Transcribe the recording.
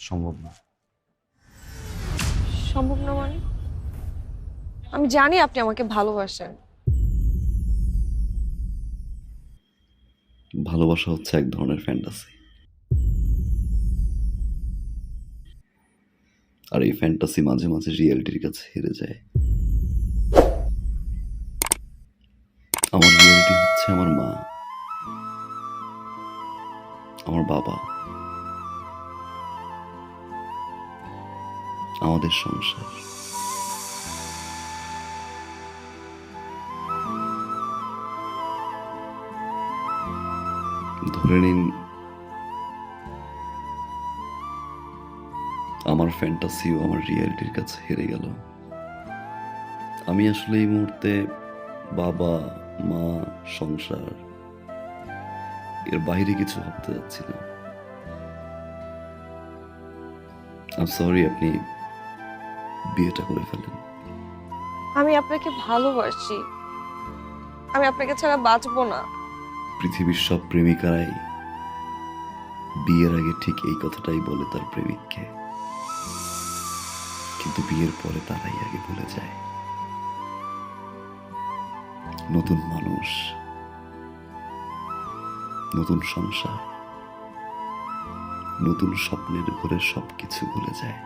সম্ভব না। সম্ভব না মানে? আমি জানি আপনি আমাকে ভালোবাসেন। ভালোবাসা হচ্ছে এক ধরনের ফ্যান্টাসি, আর এই ফ্যান্টাসি মাঝে মাঝে রিয়েলিটির কাছে হেরে যায়। আমার রিয়েলিটি হচ্ছে আমার মা, আমার বাবা, আমাদের সংসার। ধরে নিন আমার ফ্যান্টাসিও আমার রিয়েলিটির কাছে হেরে গেল। আমি আসলে এই মুহূর্তে বাবা, মা, সংসার এর বাইরে কিছু ভাবতে যাচ্ছি না। আই সরি, আপনি বিয়েটা করে ফেলেন। আমি আপনাকে ভালোবাসি। আমি আপনাকে ছাড়া বাঁচবো না। পৃথিবীর সব প্রেমিকারাই বিয়ের আগে ঠিক এই কথাটাই বলে তার প্রেমিককে, কিন্তু বিয়ের পরে তারাই আগে ভুলে যায়। নতুন মানুষ, নতুন সংসার, নতুন স্বপ্নের ঘরে সবকিছু ভুলে যায়।